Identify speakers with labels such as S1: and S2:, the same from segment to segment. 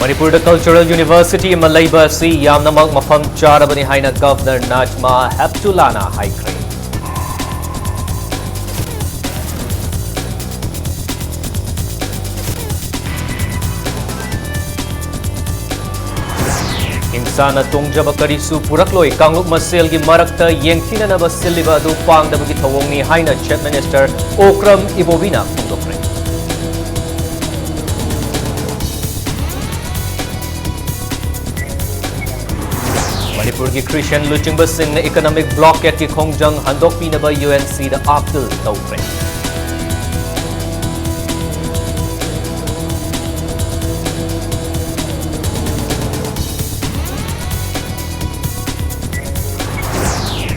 S1: Manipur Cultural University Malayba si Yamnamak Mafam Charabani Haina Governor Najma Heptulana Haikre. Insana Tungjaba Karisu Purakloi Kangluk Masil gi Marakta Yengtina na Basiliba du Pang Dabagi Tawongi Haina Chief Minister Okram Ibovina Kundokre. Manipur ki Christian Luching Basing na economic blockade ki Khongjang Handok Pinaba UNC da Aptil Tawre.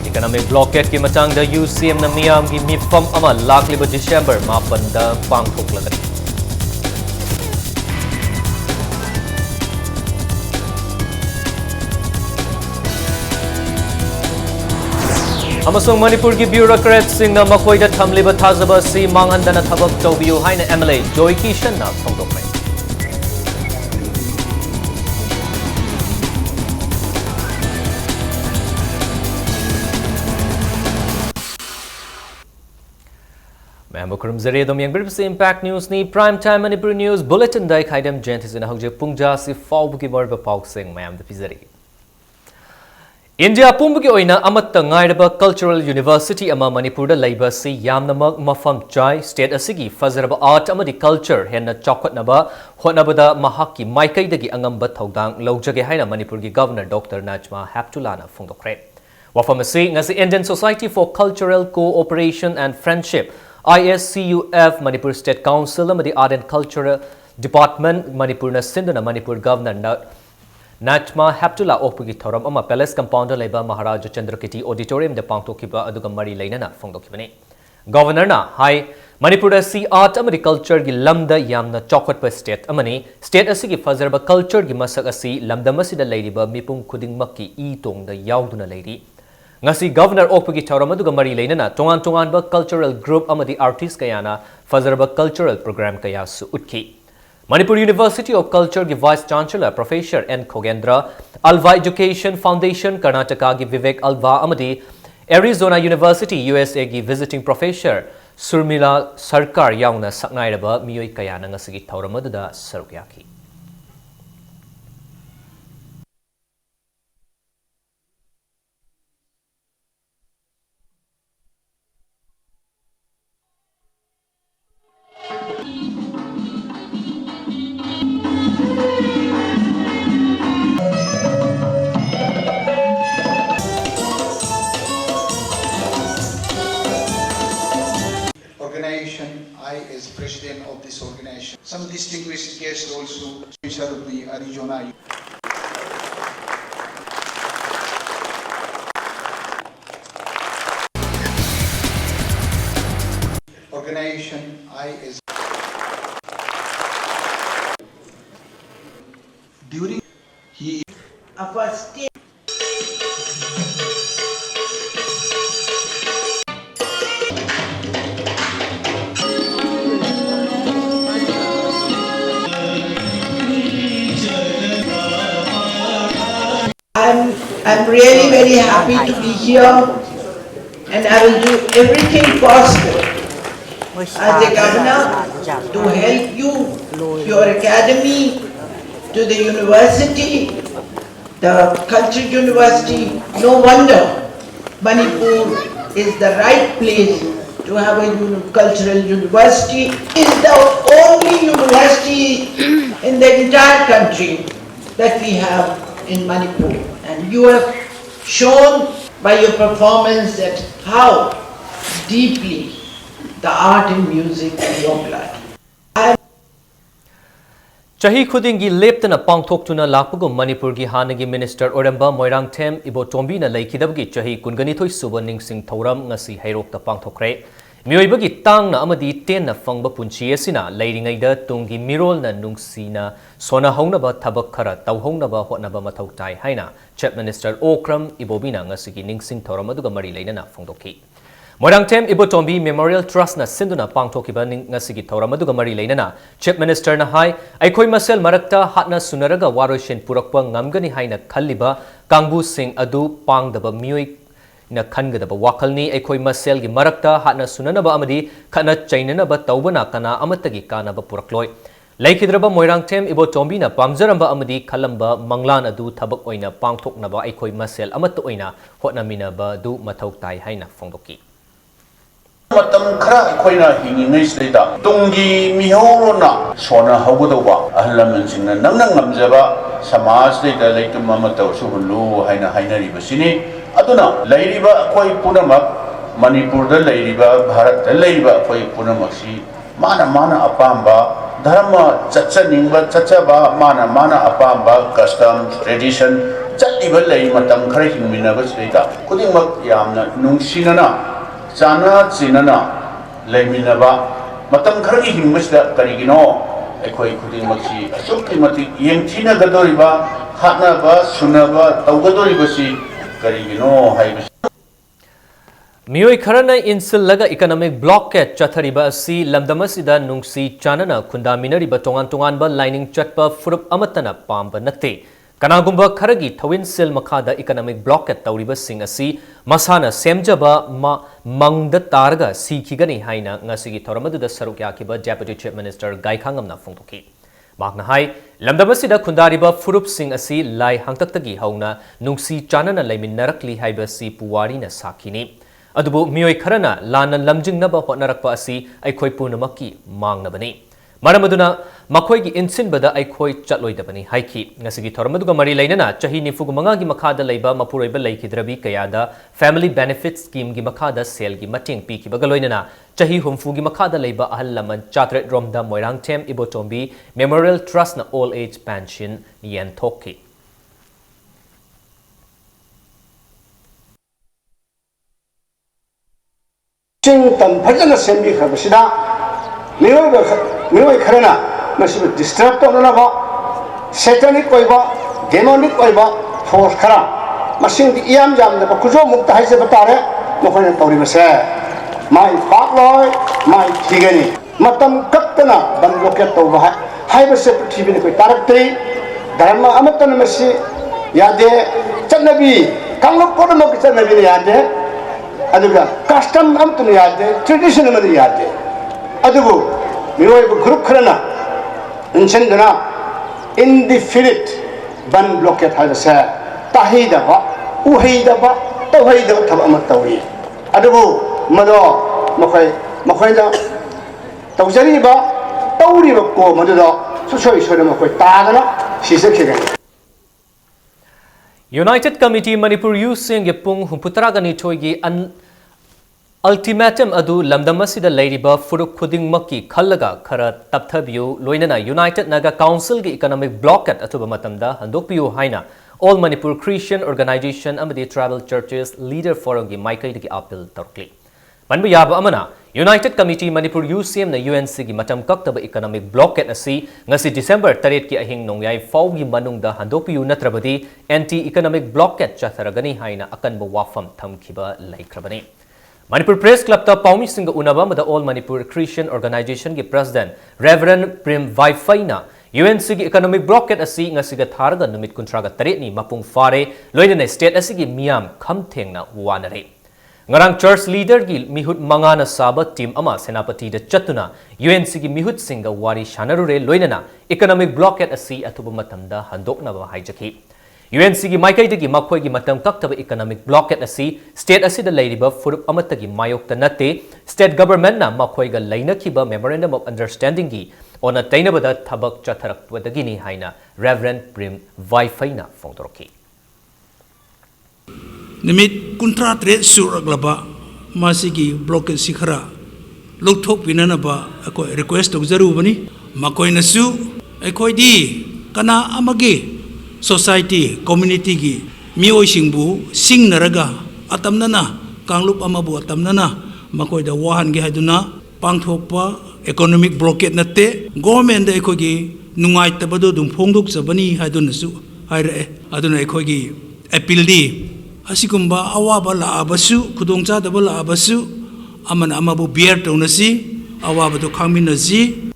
S1: Economic blockade ki matang da UCM na miyam ki mifam ama lakliba December mapan da pangthok lagari. Amasung Manipur ki bureaucrat sing na makoi da thamliba thazaba si manganda na thabak tawbiu haina MLA Joy Kishan na phongdokre. Member Zare dom yang berbisa Impact News ni Prime Time Manipur News Bulletin dai khaidam jentis na hojek pungja si fawbu ki morba pauk sing mayam da pizari. India pumbu ki oina amatta ngairaba Cultural University ama Manipur da laiba si yamnamak mafam chai state asigi fazaraba art amadi culture henna chawkhatnaba hotnabada mahakki maikai dagi angamba thaudang lawjage haina Manipur ki Governor Dr. Najma Heptulana phongdokre. Wafam asi ngasi Indian Society for Cultural Cooperation and Friendship ISCUF Manipur State Council amadi Art and Culture Department Manipur na sinduna Manipur Governor Najma Heptula Okpugi Thoram ama Palace Compound leba Maharaja Chandrakiti Auditorium de Pangtokiba aduga mari lainana phongdokibani. Governor na hai Manipur si art amadi culture gi lamda yamna chokotpa state amani state asigi fazarba culture gi masak asi lamda masida leiriba mipung khudingmakki I tongda yauduna leiri. Ngasi Governor Okpugi Thoram aduga mari lainana tongan ba cultural group amadi artist kayana fazarba cultural program kaya su utki. Manipur University of Culture ki Vice Chancellor Professor N. Khogendra, Alva Education Foundation Karnataka ki Vivek Alva amadi Arizona University USA ki Visiting Professor Surmila Sarkar yauna saknairaba miyoi kayana ngasigi thawramaduda sarukyaki.
S2: I, as president of this organization, some distinguished guests also, Chair of the Arizona organization, I, as during he
S3: our state. I'm really very happy to be here, and I will do everything possible as a governor to help you, your academy, to the university, the cultural university. No wonder Manipur is the right place to have a cultural university. It is the only university in the entire country that we have in Manipur, and you have shown by your performance that how deeply the art and music in your blood.
S1: Chahi khudingi leptana pangthoktuna lakpagum Manipur gi hanagi Minister Oramba Moirang Them Ibotombi na laikidabgi chahi kunganithoi suba ningsing thoram ngasi hairokta pangthokre. Mioibagi tang na amadi ten na fangba punchi asina leiringaida tungi mirol na nungsina sona hongnaba thabak khara tawhongnaba hotnaba mathau tai haina Chief Minister Okram Ibovina ngasigi ningsing thoram aduga mari leinana phongdokhi. Moirangthem Ibotombi Memorial Trust na sinduna pangthokiba ngasigi thoramaduga mari leinana Chief Minister na hai aikhoi masel marakta hatna sunaraga waroshin purakpa ngamgani haina khalliba kangbu sing adu pangdaba mioi na khangadaba wakalni aikhoi masel gi marakta hatna sunanaba amadi khana chainanaba tawbana kana amatagi kanaba purakloi Laikhidraba Moirangthem Ibotombi na pamjaramba amadi khalamba manglan adu thabak oina pangthoknaba aikhoi masel amat oina hotnaminaba du mathau tai haina phongdoki
S4: matam khara khoina hingingai sida tunggi mihorona sona hawdoba ahlaman singna nangna ngamjaba samaj leida leitum mamato suhulu haina hainari basini aduna leiriba khoi punamak manipur da leiriba bharat da leiriba khoi punamaksi mana apamba dharma chachaningba chachaba mana apamba custom tradition chaliba lei matam khara hingminaba sida kudingmak yamna nungsinana Chana Chinana Leminaba Matam Kargi Himusda Karigino Equi Kuding Maxi Sukimati Yentina Gadoriba Hatnaba Sunaba Taugadoribasi Karigino Hibus
S1: Mioi Karana Insilaga Economic Blockade Chathariba si Lamdamasida Nungsi Chanana Kundaminariba Tongan Lining Chatpa Furup Amatana Pamba Nate Kanagumba Karagi Tawin Sil Makada Economic Blockade Tauriba Singasi Masana Semjaba Mangda Targa Sikigani Haina Ngasigi Toramadu the Sarukiakiba Deputy Chief Minister Gaikangamna Funtuki. Magna Hai Lamdamasida Kundariba Furup Sing Asi Lai Hangtaktagi Hauna Nungsi Chanana Laimin Narakli Haibasi Puwarina Sakini. Adubu Mioi Karana Lana Lamjingnaba Hotnarakpa Asi Aikoi Punamaki Mangnabani. Maramaduna Makoigi Insinbada Aikoi Chatloidabani Haiki Nasigi Toramaduga Mari Lainana Chahi Nifugumanga Makada Laiba Mapureba Laikidrabi Kayada Family Benefit Scheme Gimakada Sale Gimating Piki Bagaloinana Chahi Humfugi Makada Laiba Ahalaman Chatret Romda Moirangthem Ibotombi Memorial Trust na All Age Pension Yen Toki
S5: Chington Pajana Sembi Habashida Mioi Karana, Masibu Distract on Nava, Satanic Oiba, Demonic Oiba, Force Kara, Machine the Iam Jam, the Bakuzo Mukta Hisabatare, Mohan Tauribase, my Fatloy, my Tigani, Matam Kaptana, Banloket over Hyper Secretary with Tarakti, Dharma Amatan Messi, Yade, Chanabi, Kamlo Potamok Chanabi Yade, Aduga, Custom Amtan Yade, Traditional Yade. Adubu, Mioi group Krana, Inchendana, indefinite ban blocket Hadasa, Tahidaba, Uhidaba, Tawhida Tamatawi. Adubu, Mado, Makoida, Tawzariba, Tauriba, Madudo, Sushoy Tadana, she's a chicken.
S1: United Committee Manipur using Yapung Humputragani Toigi and Ultimatum adu Lamdamasida Lairiba Furuk Kuding Maki Kalaga Kara Tapthabiu Loinana United Naga Council gi Economic Blockade Atubamatanda Handopiu Haina All Manipur Christian Organization Amadi Tribal Churches Leader Forum gi Maikai gi Appeal Tarkli. Manbu Yaba Amana United Committee Manipur UCM na UNC gi Matam Kaktaba Economic Blockade asi ngasi December 3 ki ahing nongyai faugi manungda Handopiu Natrabadi Anti-Economic Blockade Chatharagani Haina Akanba Wafam Thamkiba Laikrabani. Manipur Press Club ta Paumi Singa Unaba the All Manipur Christian Organization gi President Reverend Prim Vaifaina UNC gi Economic Blockade asi ngasiga tharga numit kuntraga taret ni mapung fare loinane state asi gi miam khamthengna wanare ngarang church leader gi mihut mangana saba team ama senapati da chatuna UNC gi mihut singa wari shanarure loinana Economic Blockade asi atuba matamda handokna ba haijaki UNC gi Maikai gi Makhoi gi Matam Kaktaba Economic Blockade asi state asi da Lairiba Furup Amatagi Mayokta Nate state government na Makhoi ga Lainakiba Memorandum of Understanding gi ona Tainabada Thabak Chatharak Wadagini Haina Reverend Prim Vaifaina Fongtoroki.
S6: Nimit Kuntrat Suraglaba Masigi Blockade Sikhara Loktok Pinanaba ako request of Zarubani Makhoi Nasu Ekoi di Kana Amagi Society, community gi mioi singbu sing naraga atamnana kanglup amabu atamnana makoy da wahan gi haduna pangthokpa economic blockade natte government da ekoi gi nungai tabado dum phongdok sabani haduna su haire aduna ekoi gi appeal di asikumba awaba la abasu khudongcha da bala abasu amana amabu bear taunasi awabadu khangminasi.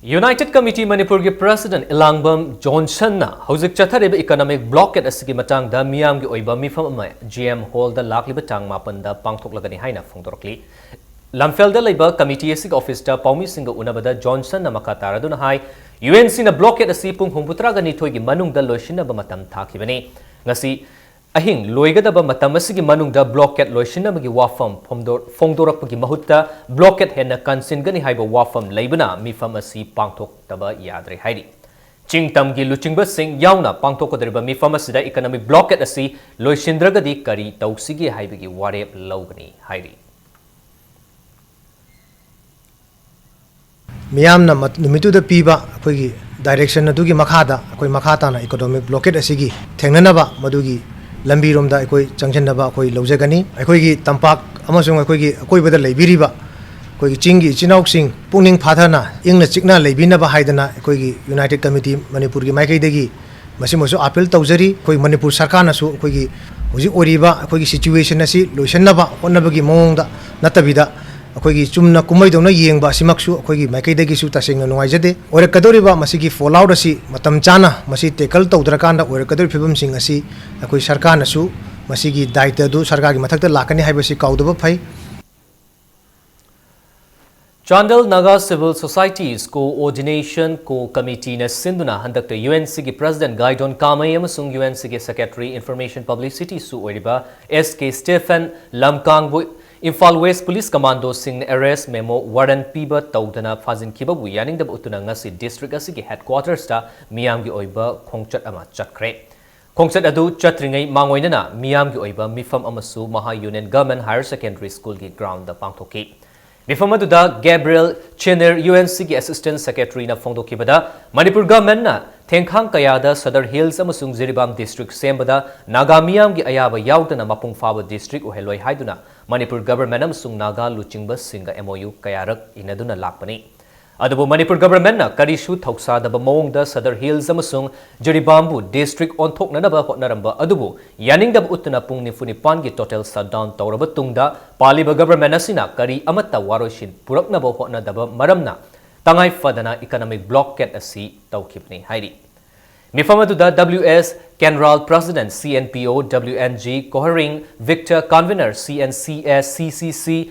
S1: United Committee Manipur ki President Ilangbam Johnson na hauzik chathariba economic blockade asigi matang da miyam gi oiba mifam ama GM Hall da lakliba tang mapan da pangthoklagani haina phongdorkli. Lamfel da leiba committee asig office da paumi singa unabada Johnson na makatara duna hai UNC na blockade asi pung humputra gani thoi gi manung da loishina ba matam thakibani. Ngasi ahing loigadaba matam asigi manung da blockade loishina magi wafam phongdorak pagi mahutta blockade henna kansin gani haiba wafam leibana mifam asi pangthok taba yadre hairi. Chingtam gi luchingba sing yauna pangthok kodriba mifam asida economic blockade asi loishindragadi kari tausigi haibagi warep lawgani hairi.
S7: Miyamna numitu da piba akoigi direction adugi makhada akoi makhata na economic blockade asigi thengnanaba madugi lambi romda akoi changchanaba akoi lojagani akoigi tampak amasung akoi bada leibiriba akoigi chingi chinau sing puning phathana ingna chikna leibinaba haidana akoigi United Committee Manipur gi maikai degi masimosu appeal tawjari akoi Manipur sarkar na su akoigi hoji oriba akoigi situation asi loisannaba honnabagi mongda natabida akoigi chumna kumai dona yengba simaksu akoigi maikai degi su tasengna nuaijade orekadoriba masigi fallout asi matam chana masi tackle tawdrakanda orekadori phibam sing asi akoi sarkar na su masigi daita du sarkar gi mathakta lakani haibasi kaudaba phai.
S1: Chandel Naga Civil Societies Coordination Co-Committee na sinduna handakta UNC gi President Gaidon Kamai amasung UNC gi Secretary Information Publicity su oiriba SK Stephen Lamkangbu Imphal West Police Commando sing arrest memo warrant piba tawdana fazin kiba bu yaning da utuna ngasi district asigi headquarters ta miyam gi oiba khongchat ama chatkre. Khongchat adu chatringai mangoinana miyam gi oiba mifam amasu Maha Union Government Higher Secondary School gi ground da pangthoki. Mifam adu da Gabriel Chenner UNC gi Assistant Secretary na phongdokibada Manipur Government na Tengkhang Kayada Sadar Hills amasung Ziribam District sembada Naga miyam gi ayaba yaudana mapung faba district uheloi haiduna Manipur Government amasung Naga luchingba singa MOU kayarak inaduna lakpani. Adubu Manipur Government na karishu thausadaba mawongda Sadar Hills amasung Jiribambu District onthoknanaba hotnaramba adubu yaningdaba utna pung nifunipan gi total shutdown tawraba tungda paliba government asina kari amata waroshin puraknaba hotnadaba maramna tangai fadana economic blockade asi tawkipni hairi. Mifamaduda WS Kenral President CNPO WNG Kohering Victor Convener CNCS CCC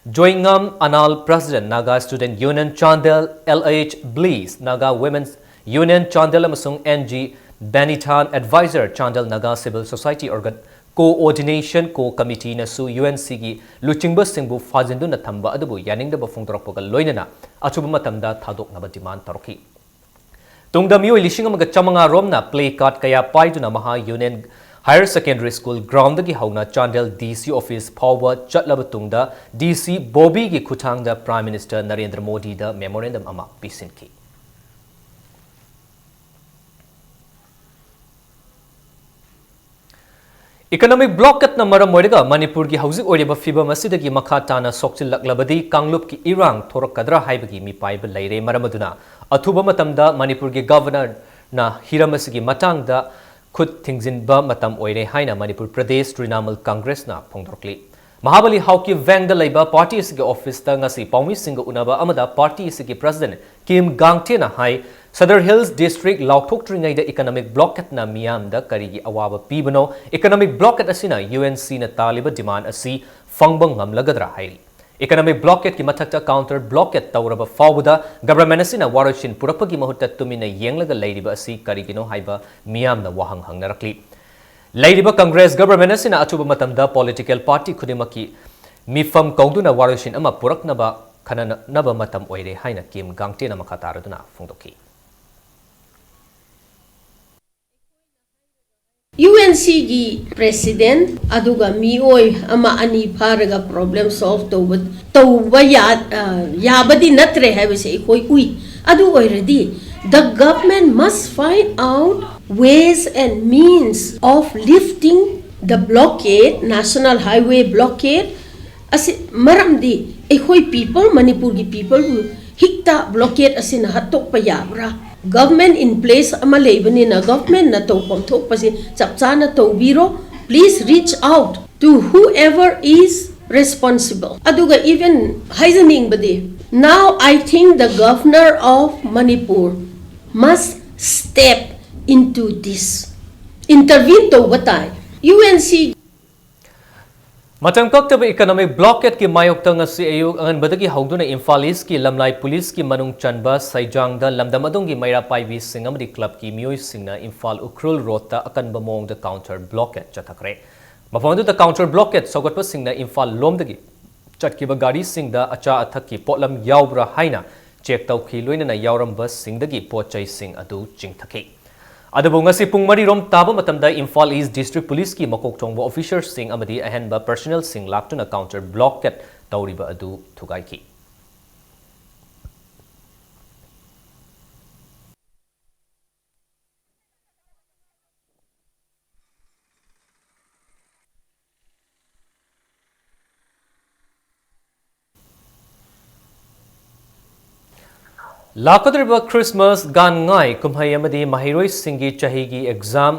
S1: Joingam Anal President Naga Student Union Chandel LH Bliss Naga Women's Union Chandel amasung NG Banitan Advisor Chandel Naga Civil Society Organ Coordination Co-Committee na su UNC gi luchingba singbu fajindu na thamba adubu yaningdaba phongdorakpaga loinana achuba matamda thadoknaba demand taroki. Tungda mioi lishing amaga chamanga romna play card kaya paiduna Maha Union Higher Secondary School ground gi hauna Chandel DC office power chatlaba tungda DC Bobby gi khutangda Prime Minister Narendra Modi da memorandum ama pisinki. Economic blockade na maram oiriga Manipur gi hauzik oiriba fibam asidagi makhatana sokchil laklabadi Kanglup ki irang thorakadra haibagi mi paiba leire maramaduna athuba matamda Manipur gi governor na hiramasigi matangda khut thingzinba matam oire haina Manipur Pradesh Trinamool Congress na phongdorkli. Mahabali Hauki Vang da leiba party isigi office ta ngasi paumi singa unaba amada party isigi president Kim Gangte na hai Sadar Hills District Lauthok Tringai da economic blockade na miyam da karigi awaba pibano economic blockade asina UNC na taliba demand asi fangbang ngamlagadra hairi. Economic blockade ki mathakta counter blockade tawraba fawbuda government asina waroshin purapagi mahutta tumina yenglaga leiriba asi karigino haiba miyam na wahang hangnarakli. Leiriba Congress government asina achuba matamda political party khudimaki mifam kauduna waroshin ama puraknaba khana naba matam oire haina Kim Gangte na makataraduna phongdoki.
S8: UNC gi president aduga mioi ama ani pharaga problem solve tawba yabadi natre habise ikoi ui adu already the government must find out ways and means of lifting the blockade national highway blockade as maramdi ikoi people Manipur gi people hikta blockade asina hatok pa yabra government in place ama leibani na government na to pomthok pasi chapcha na to biro please reach out to whoever is responsible. Aduga even haizaning badi. Now I think the governor of Manipur must step into this. Intervene to batay. UNC
S1: Matang kaktaba economic blockade ki mayokta ngasi ayuk angan badagi hauduna Imphal East ki lamlai police ki manung chanba saijangda lamdam adong gi maira paibi singamadi club ki mioi singna Imphal Ukrul road ta akanba mong the counter blockade chathakre mafondu the counter blockade sogatpa singna Imphal lomdagi chatkiba gari singda acha athak ki potlam yaubra haina check tawki loinana yauramba singdagi pochai sing adu chingthaki Adabu ngasi pung mari rom taba matamda Imphal East District Police ki makok chongbo officer sing amadi ahenba personnel sing laktuna counter blockade tawriba adu thugai ki Lakadriba Christmas gan ngai kumhai amadi mahiroi singi chahigi exam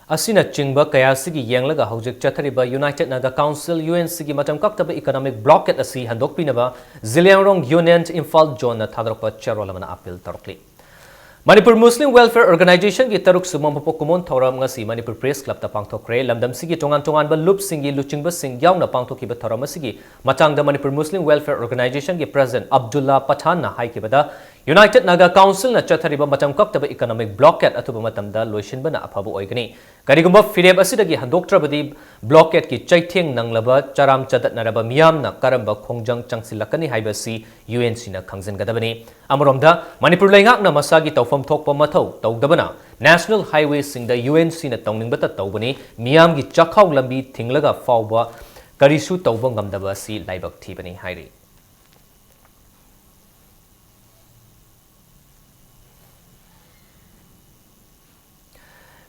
S1: asina chingba kayasigi yenglaga hojik chathariba United Naga Council UNC gi matam kaktaba economic blockade asi handokpinaba Ziliangrong Union Imphal Zone na thadropa charolamana appeal tarokli Manipur Muslim Welfare Organization ki taruk sumam pokumon thoram ngasi Manipur Press Club ta pangthokre lamdam sigi tongan ba lup singi luchingba sing yauna pangthokiba thoram asigi matangda Manipur Muslim Welfare Organization ki president Abdullah Pathan na haikibada United Naga Council na chathariba matam kaktaba economic blockade atuba matamda loishinba na aphabu oigani karigumba fireb asidagi handoktrabadi blockade ki chaitheng nanglaba charam chadat naraba miyamna karamba khongjang changsilakani haibasi UNC na khangjangadabani amromda Manipur laingak na masagi tawfam thokpa mathau tawdabana National Highway singda UNC na tawningbata tawbani miyamgi chakhaw lambi thinglaga fawba karisu tawba ngamdaba si laibak thibani hairi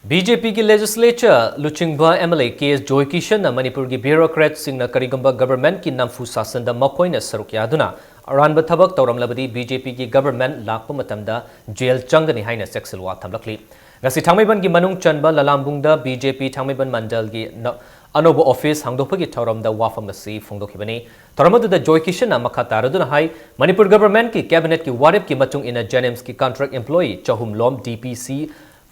S1: BJP की legislature लुचिंगबा MLA case जोय किशन ना मणिपुर की bureaucrat सिंगना करिगंबा government की नमफु शासन दा मकोइना सरुक यादुना अरानबा थबक तौरमलबदी BJP की government Lakpa मतमदा jail चंगनी हाइना sexual वा थमलकली गसी थांगमैबन की मनुंग चनबा ललामबुंगदा BJP थांगमैबन मंडल की अनोबो ऑफिस हांगदोपगी थौरमदा वाफम असी फोंगदोखिबनी थौरमदुदा जोय किशन ना मखा तारदुना हाई मणिपुर गवर्नमेंट की कैबिनेट की वारिप की मचुंग इन जेनेम्स की कॉन्ट्रैक्ट एम्प्लॉई चहुमलोम DPC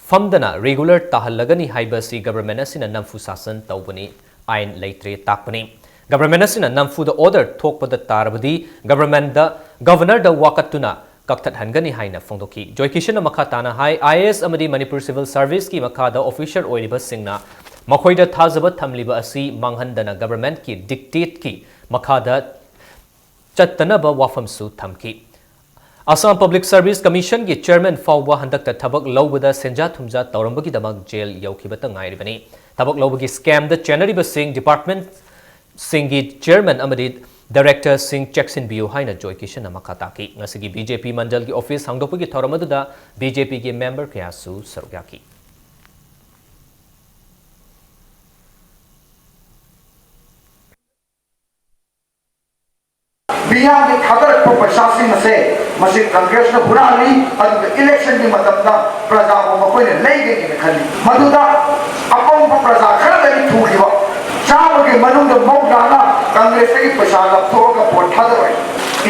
S1: फमदना रेगुलर ताहलगनी हाइबसी गवर्नमेंट असिना नमफु शासन तौबनी आइन लेत्रे ताकपनी गवर्नमेंट असिना नमफु द ऑर्डर थोकपद तारबदी गवर्नमेंट द गवर्नर द वाकतुना कक्थत हनगनी हाइना फोंदोकी जोय किशन मखा ताना हाई IAS अमदी मणिपुर सिविल सर्विस की मखा द ऑफिसर ओइलिबा सिंगना मखोइदा थाजब थमलिबा असि मांगहंदना गवर्नमेंट की डिक्टेट की मखा द चत्तनबा वाफमसु थमकी Assam Public Service Commission की चेयरमैन फाउबा हंदक थबक लौबदा सेंजा थुमजा तौरंबगी दमक जेल यौखिबता ngairibani थबक लौबगी स्कैम द चेनरिबा सिंह डिपार्टमेंट सिंह की चेयरमैन अमदी डायरेक्टर सिंह चेक्सिन बियो हाइना जोय किशन मखता की ngasi BJP मंडल की ऑफिस हांगदोपगी थौरमदुदा BJP की मेंबर कयासु सरुयाकी
S5: बिहार में खबर को प्रशासन से मसे कांग्रेस ने बुरा ली और इलेक्शन की मतलब प्रजा को मकोई ने ले गई खली मधुदा अपन को प्रजा खड़ा नहीं थूकी वो चाव के मनुंग मौलाना कांग्रेस की प्रशासन तो का पोठा दे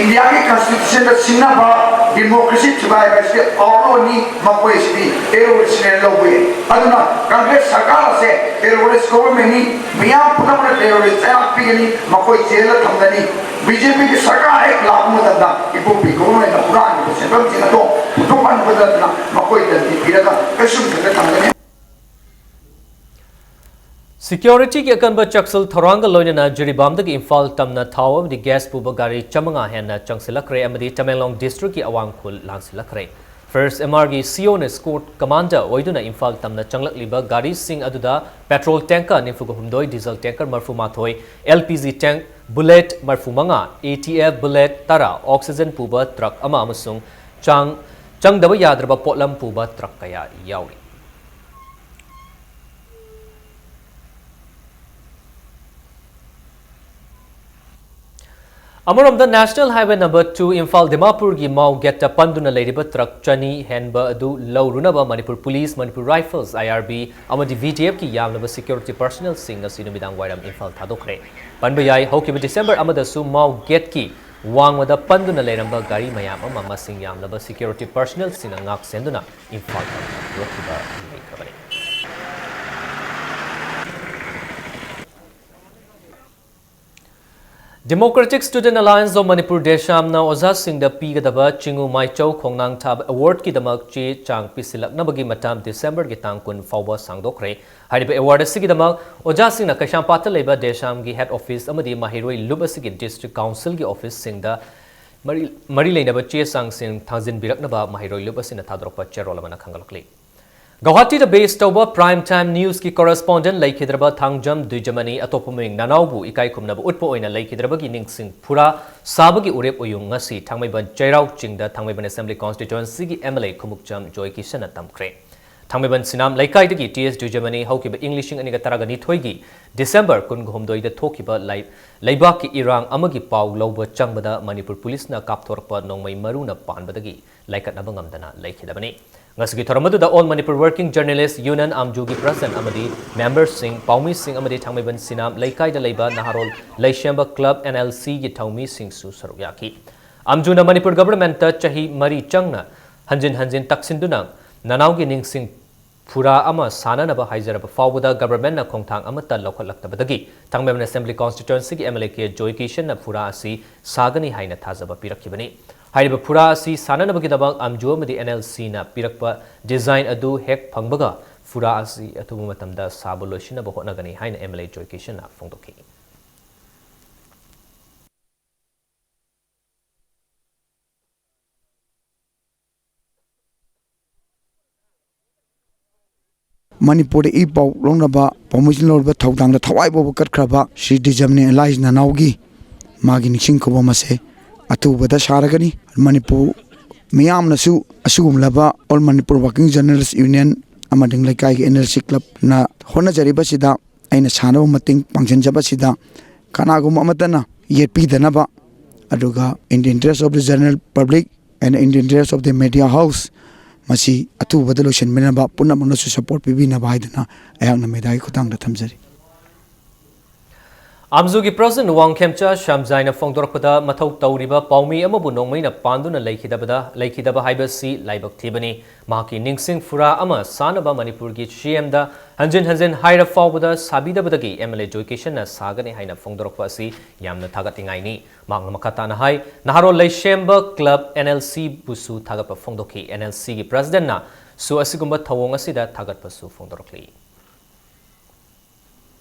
S5: इंडिया की कॉन्स्टिट्यूशन का सिन्ना बा डेमोक्रेसी चुबाए वैसे और नी मकोई से टेररिस्ट ने लोगे अदुना कांग्रेस सरकार से टेररिस्ट गवर्नमेंट नी मियां पुनः टेररिस्ट आप भी नहीं मकोई जेल थमदनी BJP की सरकार एक लाभ में दंदा इको बिको में ना पुराने को सेवक जी ना तो पान बदलना मकोई दंदी फिर का कैसे करते थमदनी
S1: Security की अकनब चक्सल थौरांग लोइना जिरीबामदगी इम्फाल तमना थाव दी गैस पुब गाड़ी चमंगा हेना चंगसिलखरे अमदी तमेंगलोंग डिस्ट्रिक्ट की अवांगखुल लांसिलखरे फर्स्ट MR की CO ने स्कोट कमांडर ओइदुना इम्फाल तमना चंगलकलिबा गाड़ी सिंह अदुदा पेट्रोल टैंकर निफुग हुमदोय डीजल टैंकर मरफु माथोय LPG टैंक बुलेट मरफु मंगा ATF बुलेट तरा ऑक्सीजन पुबा ट्रक अमा अमसुंग चंगदब याद्रबा पोटलम पुबा ट्रक कया याउरी Amarom the National Highway number 2 Imphal Dimapur gi mau getta panduna leiriba truck chani henba adu laurunaba Manipur Police, Manipur Rifles, IRB amadi VTF ki yamnaba security personnel sing asi numidang wairam Imphal thadokre. Panba yai hokiba December amada su mau get ki wangwada panduna leiramba gari mayam ama masing yamnaba security personnel sing ngak senduna Imphal thadokre. Democratic Student Alliance of Manipur Deshamna Oza Singh da Pigadaba Chingu Maichau Khongnang Tab Award ki damak che chang pisilak nabagi matam December gi tangkun fawba sangdokre hariba award asigi damak Oza Singh na Kashampata leba Desham gi head office amadi Mahiroi Lub asigi district council gi office Singh da mari leinaba che sang Singh thangzin biraknaba Mahiroi Lub asina thadrokpa cherol amana khangalakli Guwahati the based over prime time news ki correspondent Laikhidraba Thangjam Dujamani atopuming Nanaubu ikai kumnaba utpo oina Laikhidraba gi ningsing pura sabagi urep oyung ngasi Thangmaiban Chairau Chingda Thangmaiban Assembly Constituency gi MLA Kumukjam Joy Kishan tamkre Thangmaiban Sinam Laikai gi TS Dujamani haukiba Englishing aniga taragani thoigi December kungumdoi da thokiba Laibak ki irang amagi pau lauba changbada Manipur Police na kapthorpa nongmai maruna panbadagi laikatnaba ngamdana Laikhidabani Ngasigi thoramadu da All Manipur Working Journalist Union Amjugi President Amadi Members Singh Paumi Singh Amadi Thangmaiban Sinam Laikai da Leiba Naharol Laishemba Club NLC gi Thaumi Singh su saruyaki Amjuna Manipur Government ta chahi mari changna hanjin taksinduna Nanaugi Ningsing Pura ama sananaba haijaraba fawbuda government na khongthang amata lokhalaktabadagi Thangmaiban Assembly Constituency gi MLA ke Joy Kishan na pura asi sagani haina thazaba pirakibani Hariba pura asi sananabagi dabang amju amadi NLC na pirakpa design adu hek phangbaga pura asi atubu matamda saboloshina hotnagani haina MLA Joy Kishan na phongdoki
S5: Manipur e pau longnaba promotion lorba thaudang da thawai bo kat khraba Shri Dijamne Alliance Nanaugi magi nixing ko mase atubada saragani Manipur miyam nasu asugum laba All Manipur Working Journalists Union amading laikai NLC Club na hona jariba sida aina sana mating pangjan jaba sida kanagum amatana yepi danaba aduga in the interest of the general public and in the interest of the media house Masi atu badaloshan menaba punna manasu support pibina baidana ayang na medai khutang da thamjari
S1: Amzugi President Wang Khemcha Shamjaina Fongdorpada Mathau Tauriba Paumi Amabu Nongmaina Panduna Laikhidaba Haibasi Laibak Thibani Maki Ningsing Fura Ama Sanaba Manipur gi CM Hanjin Haira Fawbuda Sabidabadagi MLA Joy Kishan na Sagani Haina Fongdorpasi Yamna Thagatingaini Magna Makatana Hai Naharo Laishemba Club NLC Busu Thagapa Fongdoki NLC gi President na Su Asigumba Thawong Asida Thagatpasu Fongdorkli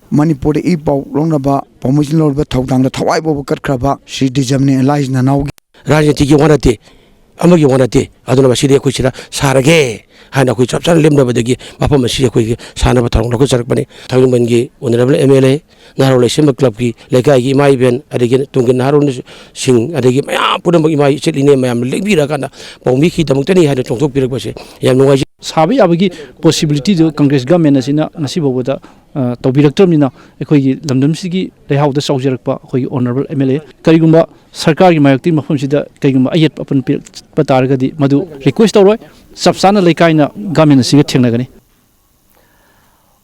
S5: Manipur e pau longnaba promotion lorba thaudang da thawai bo kat khraba Shri Dijamne Alliance Nanaugi
S9: Rajati gi wanate amagi wanate aduna masidi ko sira sarage hana ko chapchar lemnabadagi mapam masidi ko sanaba tharong ko charakbani thangban gi honorable MLA Naharo Laishemba Club ki lekai gi mai ben adigi tungin Naharo sing adigi mayam pudam gi mai cheline mayam legbira kana paumi ki damutani hana chongtok pirakbase yam nungai
S10: sabi abagi possibility do Congress government asina nasi boboda tawbiraktamnina ekhoi lamdamsigi lehauda saujarakpa ekhoi honorable MLA karigumba sarkar gi mayakti mafamsida kaigumba ayet apan pataragadi madu request tawroi sabsana leikaina government asiga thengnagani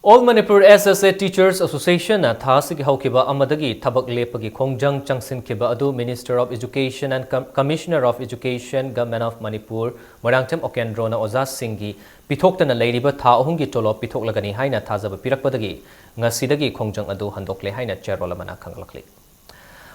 S1: All Manipur SSA Teachers Association na thasigi haukiba amadagi thabak lepagi khongjang changsin kiba adu Minister of Education and Commissioner of Education Government of Manipur Marangtem Okendro na Oza Singhi pithokna leiriba tha ahumgi tolo pithoklagani haina thajaba pirakpadagi ngasidagi khongjang adu handokle haina chairwala mana khanglakli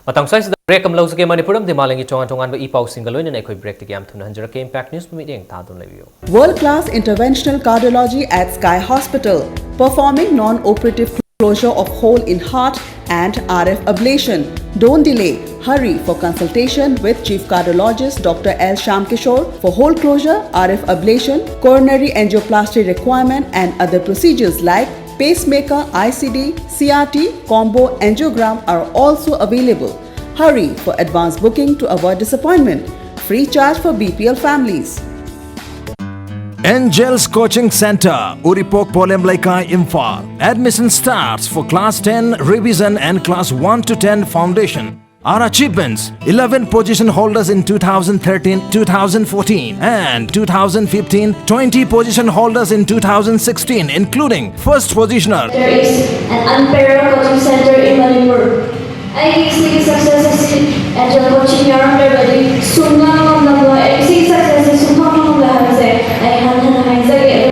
S1: Matang sai break am lawsage Manipuram de malangi tongan ba ipau singaloin na ekoi break tigyam thuna hanjara ke impact news meeting ta dun leviyo
S11: World class interventional cardiology at Sky Hospital performing non-operative closure of hole in heart and RF ablation. Don't delay. Hurry for consultation with Chief Cardiologist Dr. L. Shamkishore for hole closure, RF ablation, coronary angioplasty requirement and other procedures like pacemaker, ICD, CRT, combo angiogram are also available. Hurry for advance booking to avoid disappointment. Free charge for BPL families.
S12: Angels Coaching Center, Uripok Polem Laikai Imphal. Admission starts for Class 10 Revision and Class 1 to 10 Foundation. Our achievements: 11 position holders in 2013, 2014 and 2015, 20 position holders in 2016 including first positioner.
S13: There is an unparalleled coaching center in Manipur. I see success and the coaching everybody sungang I see success sungang I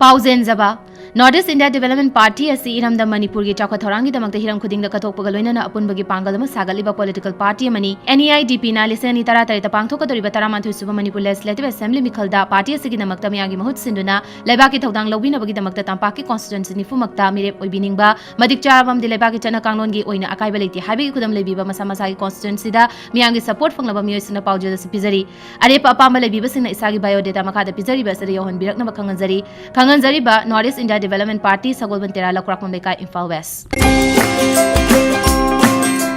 S14: Pauzen Zaba North East India Development Party asi iramda Manipur gi chakwa thorangi damakta hiram khudingda kathokpaga loinana apunbagi pangalama sagaliba political party amani NEIDP na lisani tara tarita pangthoka doriba taramanthoi suba Manipur Legislative Assembly mikhalda party asigi damakta miyagi mahut sinduna leibaki thodang lobinabagi damakta tampaki constituency nifumakta mirep oibiningba madik charabam di leibaki chana kanglon gi oina akaiba leiti habi khudam leibiba masa masa gi constituency da miyagi support fanglaba miyoisina paujada sipizari arepa apamba leibiba singna isagi biodata makada pizari ba sari yohon birakna khanganzari ba North East India Development Party Sagolban Tera Lakrakon Bekai Imphal West.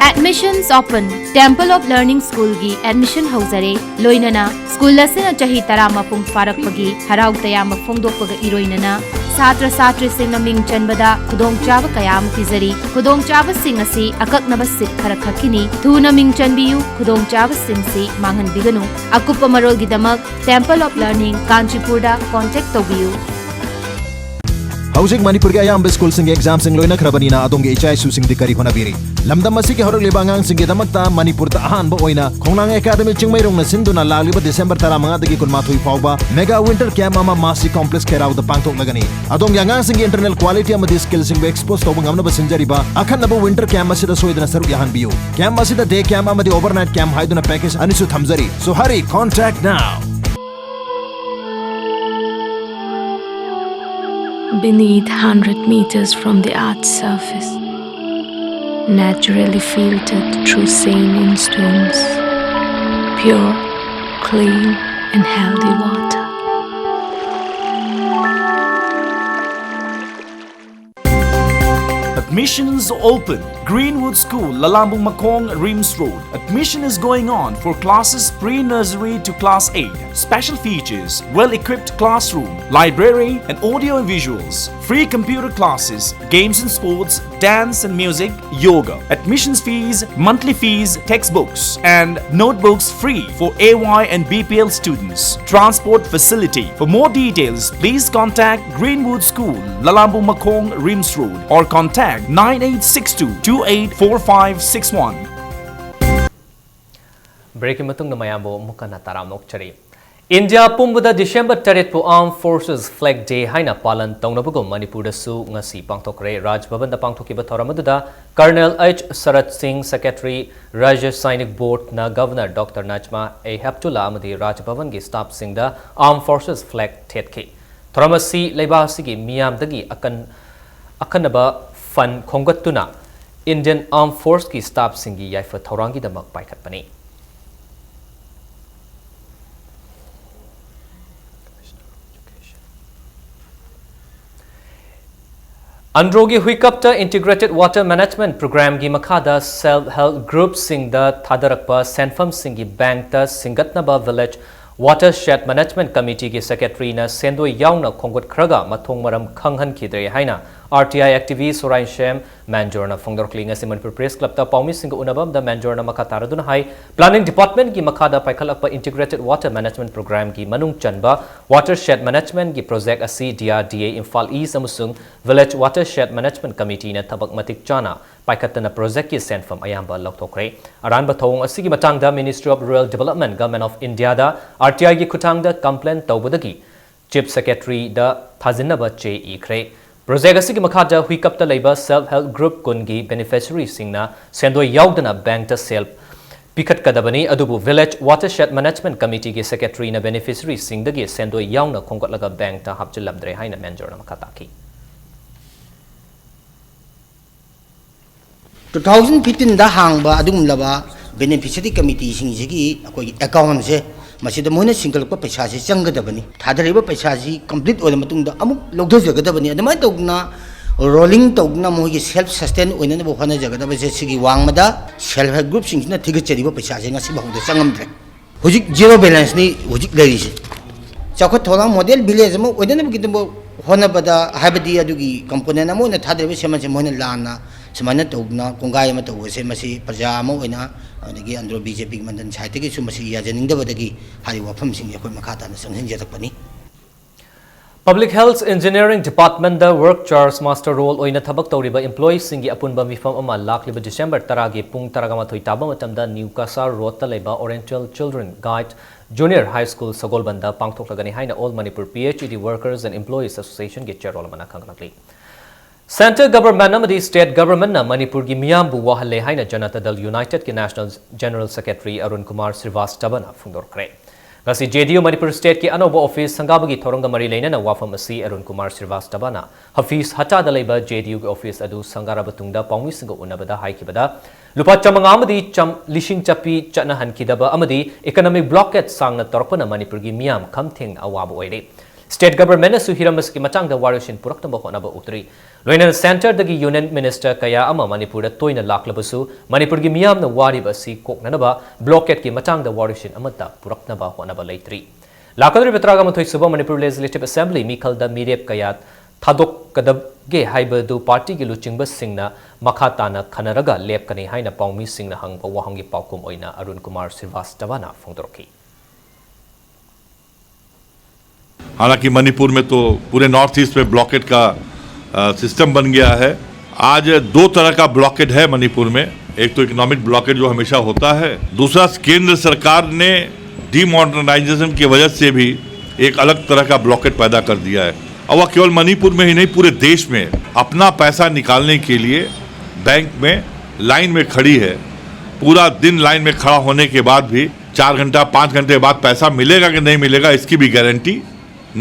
S14: Admissions open. Temple of Learning School gi admission hauzare loinana school lasena chahi tara mapung farak pagi harau taya mafongdok paga iroinana satra satri singna ming chanbada khudong chaba kayam pizari khudong chaba sing asi akaknaba sit khara khakini thuna ming chanbiyu khudong chaba sing si mangan biganu akupa marol gi damak Temple of Learning Kanchipurda contact tobiyu.
S12: Housing Manipur ke ayam school sing exam sing loina khrabani na adong ge ichai su sing dikari hona biri lamdam masi ke horok lebangang sing ge damakta Manipur ta ahan ba oina khongnang academy chingmai rong na sinduna lagliba December 13 dagi kunmathoi fawba mega winter camp ama masi complex kerau da pangtok lagani adong yangang sing internal quality ama skill sing be expose to ngamna ba sinjari ba akhan na ba winter camp masi da soidana saru yahan biu camp masi da day camp ama di overnight camp haiduna package anisu thamjari so hurry contact now.
S15: Beneath 100 meters from the Earth's surface, naturally filtered through saline stones, pure, clean and healthy water.
S16: Admissions open. Greenwood School, Lalambung Makong, Rims Road. Admission is going on for classes pre-nursery to class 8. Special features: well-equipped classroom, library and audio and visuals, free computer classes, games and sports, dance and music, yoga. Admissions fees, monthly fees, textbooks and notebooks free for AY and BPL students. Transport facility. For more details, please contact Greenwood School, Lalambung Makong, Rims Road or contact 9862 284561.
S1: Breaking matung na mayambo mukana taramok chari. India Pumbuda December 3 po Armed Forces Flag Day haina palan tongnabugo Manipur da su ngasi pangthokre Raj Bhavan da pangthokiba thoramadda Colonel H Sarat Singh Secretary Rajya Sainik Board na Governor Dr Najma A Haptullah amadi Raj Bhavan gi staff sing da Armed Forces Flag thetki thoramasi leibasi gi miyam dagi akanaba fan khongatuna Indian Armed Force ki staff singi yaifa thorangi damak paikhat pani. Androgi Huikapta Integrated Water Management Program gi makhada self-help group sing da thadarakpa senfam singi bank ta Singatnaba Village Watershed Management Committee ki secretary na sendoi yauna khongot khraga mathong maram khanghan khidre haina RTI activist Sorain Shem Manjorna Fongdorkling as Manipur Press Club ta Paumi Singh Unabam da Manjorna Makataradun Hai Planning Department ki Makada Paikalapa Integrated Water Management Program ki Manung Chanba Watershed Management ki Project asi DRDA Imphal East amusung Village Watershed Management Committee na Tabak Matik Chana Paikatana Project ki sent from Ayamba Loktokre Aran Bathong asigi matang da Ministry of Rural Development Government of India da RTI ki Kutang da complaint tawbadagi Chief Secretary da Thazinaba Che Ikre Project asigi makhada huikapta leiba self-help group kungi beneficiary singna sendoi yaudana bank ta self pikat kadabani adubu Village Watershed Management Committee ki secretary na beneficiary singdagi sendoi yauna khongkatlaga bank ta hapchilamdre haina Manjorna makataki
S17: 2015 da hangba adum laba beneficiary committee singji akoi account se masida moina single ko paisa se changgadabani thadariba paisa ji complete ola matungda amuk logdhajagadabani adamai togna rolling togna mogi self sustain oina bo khana jagadaba se sigi wangmada self help group singna thigachariba paisa se ngasi bahudda changamdre hojik zero balance ni hojik leri se chakho thola model village mo oina bo kitambo hona bada habadi adugi component amo na thadariba sema se moina lana सुमाइना तौना कोंगाय अमा तौबसे मसी प्रजा अमा ओइना अदगी अंद्रो BJP मंडन साइतगी सु मसी याजनिंगदबदगी हारि वाफमसिंग यखोय मखाताना संहनजरकपनी
S1: Public Health Engineering Department da work charge master role oina thabak tawriba employees singi apunba mifam ama lakliba December taragi pung taragamathoi taba matamda New Kasar Road ta leba Oriental Children Guide Junior High School Sagolbanda pangthoklagani haina All Manipur PhD Workers and Employees Association ge chairol mana khanglakli Center government amadi state government na Manipur gi miyambu wahalle haina Janata Dal United ki National General Secretary Arun Kumar Srivastava na phungdorkre Gasi JDU Manipur State ki anoba office sangabagi thoranga mari leina wafam asi Arun Kumar Srivastava na Hafiz hata dalaiba JDU ki office adu sangaraba tungda pangwi singa unabada haikibada lupa chamanga amadi cham lishing chapi chana hankidaba amadi economic blockade sangna torpana Manipur gi miyam khamthing awaba oire State government su hiramas ki matang da warishin puraknaba honaba utri loina center dagi union minister kaya ama Manipur da toina laklabasu Manipur gi miyam na wariba si koknanaba blockade ki matang da warishin amata puraknaba honaba leitri lakadri betraga mathoi suba Manipur Legislative Assembly mikal da mirep kaya thadok kadab ge haiba du party gi luchingba singna makhatana khanaraga lepkani haina pawmi singna hangba wahangi paukum oina Arun Kumar Srivastava na phongdorki
S18: हालांकि मणिपुर में तो पूरे north east में blockade का system बन गया है आज दो तरह का ब्लॉकेट है मणिपुर में एक तो इकोनॉमिक ब्लॉकेट जो हमेशा होता है दूसरा केंद्र सरकार ने डीमॉडर्नाइजेशन की वजह से भी एक अलग तरह का ब्लॉकेट पैदा कर दिया है और वह केवल मणिपुर में ही नहीं पूरे देश में अपना पैसा निकालने के लिए बैंक में लाइन में खड़ी है पूरा दिन लाइन में खड़ा होने के बाद भी 4 घंटा 5 घंटे बाद पैसा मिलेगा कि नहीं मिलेगा इसकी भी गारंटी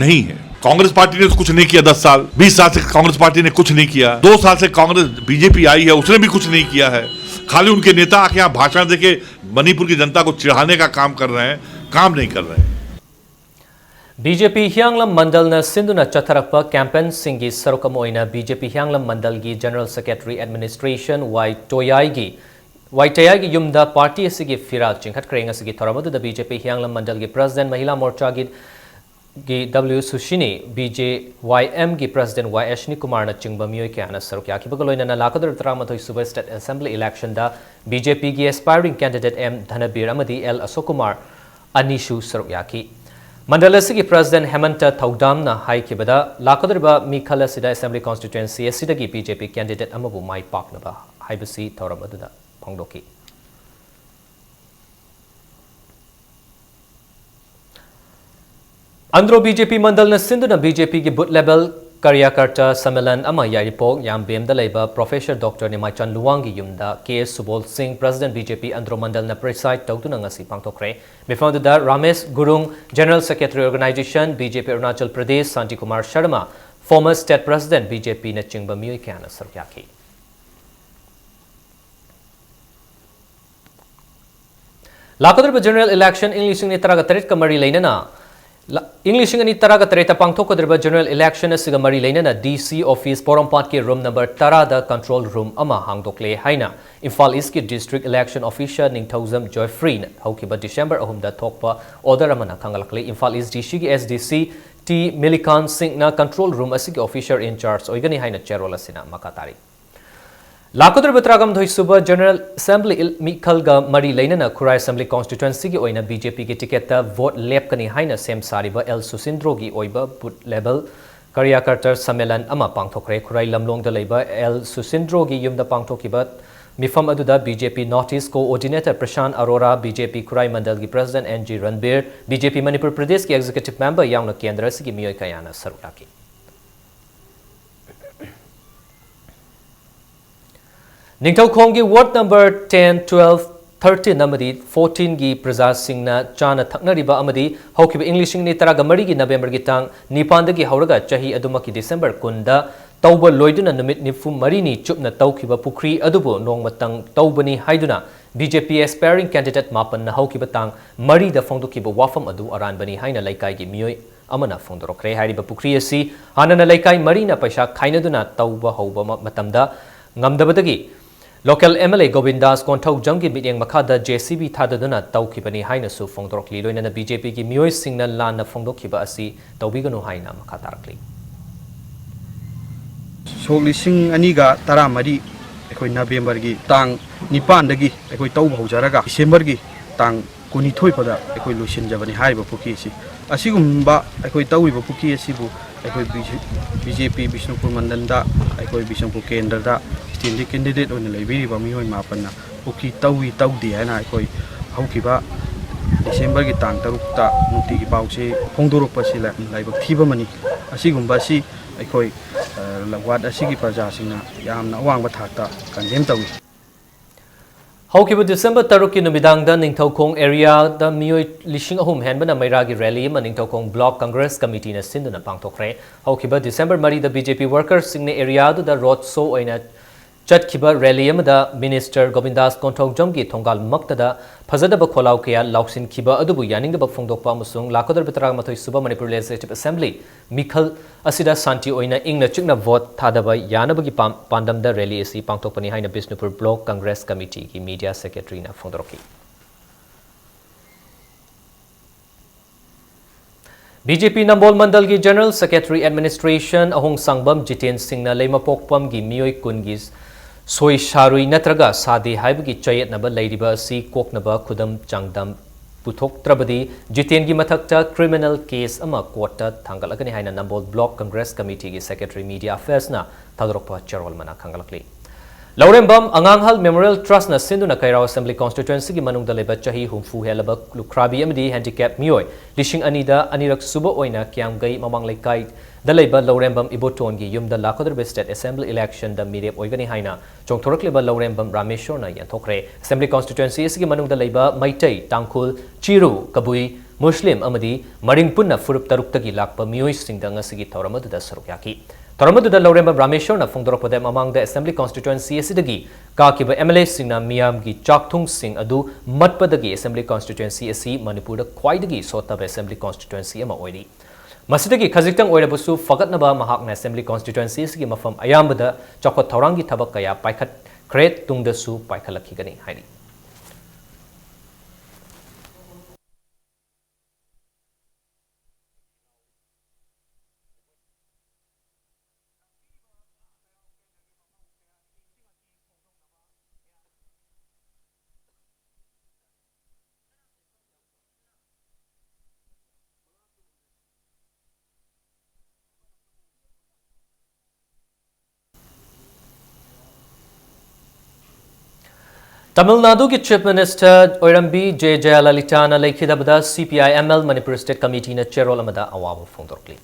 S18: नहीं है कांग्रेस पार्टी ने कुछ नहीं किया 10 साल 20 साल से कांग्रेस पार्टी ने कुछ नहीं किया 2 साल से कांग्रेस बीजेपी आई है उसने भी कुछ नहीं किया है खाली उनके नेता आके यहाँ भाषण देके मणिपुर की जनता को चिढ़ाने का काम कर रहे हैं काम नहीं कर रहे हैं
S1: BJP Hyanglam Mandal na Sinduna Chatharakpa campaign singi sarukam oina BJP Hyanglam Mandal gi General Secretary Administration Y Toyagi yumda party asigi firal chingkhat krenga sigi thoramadu da BJP Hyanglam Mandal gi President Mahila Morcha gi W Sushini BJYM gi President Y Ashni Kumar na chingba miyoi ke ana sarukya ki bagaloina na lakadar tramathoi Suba State Assembly election da BJP gi aspiring candidate M Dhanabir amadi L Asokumar anishu sarukya ki Mandal asigi President Hemanta Thaudam na hai ki bada lakadar ba mikhala sida Assembly constituency asida gi BJP candidate amabu mai pakna ba haibasi thoramadu da phangdoki Andro BJP Mandal na Sinduna BJP ki boot level Karyakarta Sammelan ama yaripok yam BM da laiba Professor Dr. Nimachan Luwangi yumda KS Subol Singh President BJP Andro Mandal na preside tawtuna ngasi pangtokre before da Ramesh Gurung General Secretary Organization BJP Arunachal Pradesh Santi Kumar Sharma former State President BJP na chingba miyoi kana sarkyaki Lakadar general election English ni taraga tarit kamari lainana English ni taraga tarita pangthokadriba general election asiga mari lainana DC office Porompat ki room number tara da control room ama hangdokle haina Imphal East ki district election officer Ningthauzam Joyfree haukiba December ahum da thokpa order amana khangalakle Imphal East DC ki SDC T Milikan Singh na control room asigi officer in charge oigani haina chairwala sina makatari Lakadar Batragam Dhoisuba General Assembly Mikhalga Mari Lainana Kurai Assembly Constituency ki oina BJP ki ticket vote lepkani haina sem sariba L Susindro gi oiba boot level Karyakarta Sammelan ama pangthokre Kurai Lamlong da leiba L Susindro gi yumda pangthokiba mifam aduda BJP Northeast Coordinator Prashant Arora BJP Kurai Mandal gi President NG Ranbir BJP Manipur Pradesh ki Executive Member Yauna Kendra sigi miyoi kayana sarulaki Ningtau Khongi ward number 10, 12, 13 amadi 14 gi Praja Singh na chana thaknariba amadi haukiba English ni taraga mari gi November gi tang nipanda gi hauraga chahi adumaki December kunda tauba loiduna numit nifu mari ni chupna taukiba pukri adubu nongmatang taubani haiduna BJP aspiring candidate mapan na haukiba tang mari da phongdukiba wafam adu aranbani haina laikai gi miyoi amana phongdorokre hariba pukri asi hanana laikai mari na paisa khainaduna tauba hauba matamda ngamdabadagi Local MLA Govindas Konthau Jamgi Midyang Makada JCB Thadaduna Taukibani Haina Su Fongdorokli Loina BJP ki Miyoi Singna Lana Fongdokiba Asi Taubiganu Haina Makatarakli
S19: Solising Aniga Taramari ꯑꯩꯈꯣꯏ ꯅꯕꯦꯝꯕꯔꯒꯤ ꯇꯥꯡ 9ꯗꯒꯤ ꯑꯩꯈꯣꯏ ꯇꯧꯕ ꯍꯧꯖꯔꯒ ꯗꯤꯁꯦꯝꯕꯔꯒꯤ ꯇꯥꯡ 22 ꯐꯥꯎꯗ ꯑꯩꯈꯣꯏ ꯂꯣꯏꯁꯤꯟꯖꯕꯅꯤ ꯍꯥꯏꯔꯤꯕ ꯄꯨꯈ꯭ꯔꯤ ꯑꯁꯤ ꯑꯁꯤꯒꯨꯝꯕ ꯑꯩꯈꯣꯏ ꯇꯧꯔꯤꯕ ꯄꯨꯈ꯭ꯔꯤ ꯑꯁꯤꯕꯨ ꯑꯩꯈꯣꯏ ꯕꯤꯖꯦꯄꯤ ꯕꯤꯁꯅꯨꯄꯨꯔ ꯃꯟꯗꯜꯗ ꯑꯩꯈꯣꯏ ꯕꯤꯁꯅꯨꯄꯨꯔ ꯀꯦꯟꯗ꯭ꯔꯗ ꯁ꯭ꯇꯦꯟꯗꯤꯡ ꯀꯦꯟꯗꯤꯗꯦꯠ ꯑꯣꯏꯅ ꯂꯩꯕꯤꯔꯤꯕ ꯃꯤꯑꯣꯏ 9ꯅ ꯄꯨꯈ꯭ꯔꯤ ꯇꯧꯏ ꯇꯧꯗꯦ ꯍꯥꯏꯅ ꯑꯩꯈꯣꯏ ꯍꯧꯈꯤꯕ ꯗꯤꯁꯦꯝꯕꯔꯒꯤ ꯇꯥꯡ 6ꯇ ꯅꯨꯡꯇꯤꯒꯤ ꯄꯥꯎꯁꯤ ꯐꯣꯡꯗꯣꯔꯛꯄꯁꯤ ꯂꯥꯏꯕꯛ ꯊꯤꯕ ꯑꯃꯅꯤ ꯑꯁꯤꯒꯨꯝꯕ ꯑꯁꯤ ꯑꯩꯈꯣꯏ ꯋꯥꯔꯗ ꯑꯁꯤꯒꯤ ꯄ꯭ꯔꯖꯥꯁꯤꯡꯅ ꯌꯥꯝꯅ ꯑꯋꯥꯡꯕ ꯊꯥꯛꯇ ꯀꯟꯗꯦꯝ ꯇꯧꯏ
S1: ꯍꯧꯈꯤꯕ ꯗꯤꯁꯦꯝꯕꯔ 6ꯀꯤ ꯅꯨꯃꯤꯗꯥꯡꯗ ꯅꯤꯡꯊꯧꯈꯣꯡ ꯑꯦꯔꯤꯌꯥꯗ ꯃꯤꯑꯣꯏ 3,000 ꯍꯦꯟꯕꯅ ꯃꯩꯔꯥꯒꯤ ꯔꯦꯂꯤ ꯑꯃ ꯅꯤꯡꯊꯧꯈꯣꯡ ꯕ꯭ꯂꯣꯛ ꯀꯪꯒ꯭ꯔꯦꯁ ꯀꯃꯤꯇꯤꯅ ꯁꯤꯟꯗꯨꯅ ꯄꯥꯡꯊꯣꯛꯈ꯭ꯔꯦ ꯍꯧꯈꯤꯕ ꯗꯤꯁꯦꯝꯕꯔ 4ꯗ ꯕꯤꯖꯦꯄꯤ ꯋꯥꯔꯀꯔꯁꯤꯡꯅ ꯑꯦꯔꯤꯌꯥꯗꯨꯗ ꯔꯣꯗ ꯁꯣ ꯑꯣꯏꯅ ꯆꯠꯈꯤꯕ ꯔꯦꯂꯤ ꯑꯃꯗ ꯃꯤꯅꯤꯁꯇꯔ ꯒꯣꯕꯤꯟꯗꯥꯁ ꯀꯣꯟꯊꯧꯖꯝꯒꯤ ꯊꯣꯡꯒꯥꯜ ꯃꯛꯇꯗ ꯐꯖꯗꯕ ꯈꯣꯜꯂꯥꯎ ꯀꯌꯥ ꯂꯥꯎꯁꯤꯟꯈꯤꯕ ꯑꯗꯨꯕꯨ ꯌꯥꯅꯤꯡꯗꯕ ꯐꯣꯡꯗꯣꯛꯄ ꯑꯃꯁꯨꯡ ꯂꯥꯛꯀꯗꯧꯔꯤꯕ 13 ꯁꯨꯕ ꯃꯅꯤꯄꯨꯔ ꯂꯦꯖꯤꯁꯂꯦꯇꯤꯚ ꯑꯦꯁꯦꯝꯕ꯭ꯂꯤ ꯃꯤꯈꯜ ꯑꯁꯤꯗ ꯁꯥꯟꯇꯤ ꯑꯣꯏꯅ ꯏꯪꯅ ꯆꯤꯛꯅ ꯚꯣꯠ ꯊꯥꯗꯕ ꯌꯥꯅꯕꯒꯤ ꯄꯥꯟꯗꯝꯗ ꯔꯦꯂꯤ ꯑꯁꯤ ꯄꯥꯡꯊꯣꯛꯄꯅꯤ ꯍꯥꯏꯅ ꯕꯤꯁꯅꯨꯄꯨꯔ ꯕ꯭ꯂꯣꯛ ꯀꯪꯒ꯭ꯔꯦꯁ ꯀꯃꯤꯇꯤꯒꯤ ꯃꯤडिया ꯁꯦꯀ꯭रेटरीꯅ ꯐꯣꯡꯗꯣꯛꯈꯤ बीजेपी नंबोल मंडल की जनरल सेक्रेटरी एडमिनिस्ट्रेशन अहोंग संगबम जितेन सिंह लेमपोकपम की मियोय कुनगी सोई शारुई नत्रगा सादे हाइबगी चयतनब लैरिबा असि कोकनबा खुदम चांगदम पुथोक्त्रबदी जितेन की मथक्ता क्रिमिनल केस अमा कोर्टा थांगलगनी हाइना नंबोल ब्लॉक कांग्रेस कमिटी की सेक्रेटरी मीडिया अफेयर्स ना थादरोकपा चरोल मना खंगलकली लौरेंबम अंगांगहल मेमोरियल ट्रस्ट न सिंधुना कैराव असेंबली कॉन्स्टिट्यूएंसी की मनुंग दलेबा चाही हुमफू हेलब लुखराबी अमदी हैंडिकैप मियोय लिशिंग अनीदा अनिरक सुबो ओइना क्यांगई ममांग लेकाई दलेबा लौरेंबम इबोटोन की युमदा लाखोदरबे स्टेट असेंबली इलेक्शन द मिरेप ओइगनी हाइना चोंथोरकलेबा लौरेंबम रामेश्वरना यंथोखरे असेंबली कॉन्स्टिट्यूएंसी इसकी मनुंग दलेबा मैतई तांखुल चिरु कबुई मुस्लिम अमदी मरिंगपुन्ना फुरुप तरुक्तगी लाकपा मियोय सिंगदा ngasi थौरमदुदा सरुक याकी थौरमदुदा लौरेंबम रामेश्वरना फोंदोरकपदे ममांगदा असेंबली कॉन्स्टिट्यूएंसी एसिदगी काकिबा एमएलए सिंगना मियाम की चाकथुंग सिंग अदु मटपदगी असेंबली कॉन्स्टिट्यूएंसी एसी मणिपुर ख्वाइदगी सोतब असेंबली कॉन्स्टिट्यूएंसी अमा ओइरी मसिदगी खजिक्तंग ओइरबसु फगतनबा महाकना असेंबली कॉन्स्टिट्यूएंसी एसी मफम अयामबदा चौखत थौरांगी थबक कया पाइखत खरे तुंगदसु पाइखलखिगनी हाइनी तमिलनाडु की चीफ मिनिस्टर ओरंबी जे जयललिता लेखिदबदा CPI-ML मणिपुर स्टेट कमिटी ने चेरोल अमदा अवाब फोंदोरकली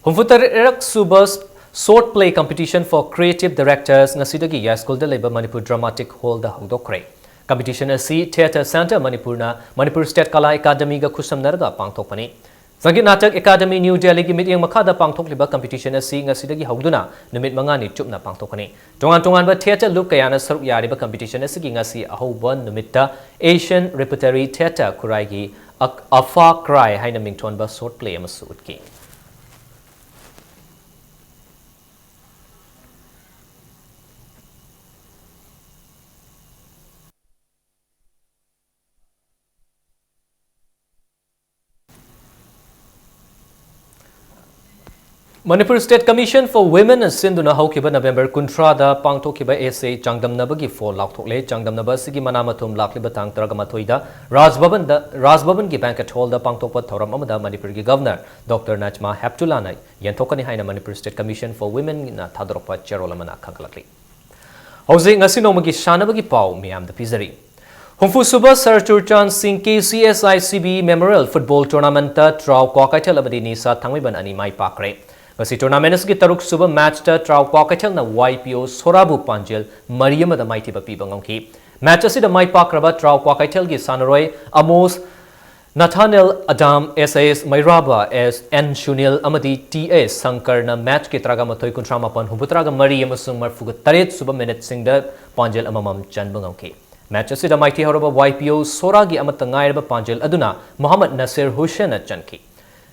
S1: हुमफुतर सुबस short play competition for creative directors ngsidagi Yaiskul द लेबा मणिपुर ड्रामाटिक हॉल द हौदोखरे कंपटीशन असि थिएटर सेंटर मणिपुरना मणिपुर स्टेट कला एकेडमी गा खुसमनरगा पांगथोकपनी संगीत नाटक एकेडमी न्यू दिल्ली की मिटिंग मखादा पांगथोकलिबा कंपटीशन असि ngsidagi हौदुना नुमित मंगानी चुपना पांगथोकनी तोंगान तोंगानबा थिएटर लुक कयाना सरुक यारिबा कंपटीशन असि ngasi अहौबा नुमित्ता एशियन रेपर्टरी थिएटर खुराइगी अफा क्राई हाइना मिंगथोनबा शॉर्ट प्ले अमसु उतकी Manipur state commission for women सिंधुना हौखिबा नवेंबर 13 पांगथोखिबा एसे चांगदमनबगी फॉल लाउथोकले चांगदमनबा सिगी मनामथुम लाखलिबा तांग 13 राजभवन की बैंकेट हॉल दा पांगथोकपा थौरम अमदा मणिपुर की गवर्नर डॉक्टर नजमा हेप्तुलाना यंथोकनी हाइना Manipur state commission for women ना थादरोकपा चेरोलमना खंगलकली हौजे ngasi नोमगी शानबगी पाउ मियामदा पिजरी हुमफु सुबह सर चुरचान सिंह के CSICB मेमोरियल फुटबॉल टूर्नामेंट ट्राउ क्वाकाइथल अबदी निसा थांगमिबन अनि माइ पाकरे गसी टूर्नामेंट की तरुक सुबह मैच ट्राउ क्वाकाइथल YPO सोराबु पांजेल मरियमदा माइथिबा पीबा ngomki मैच असिदा माइ पाक्रबा ट्राउ क्वाकाइथल की सानरोय अमोस नाथानेल अदाम SAS मैराबा SN शुनिल अमदी TS शंकर न मैच के त्रगा मथोय कुंट्रा मापन हुबुत्रागा मरी अमसुंग मरफुग 3 सुबह मिनट सिंगदा पांजेल अममम चनबा ngomki मैच असिदा माइथि हरबा YPO सोरागी अमत ngairba पांजेल अदुना मोहम्मद नसीर हुसैन चनकी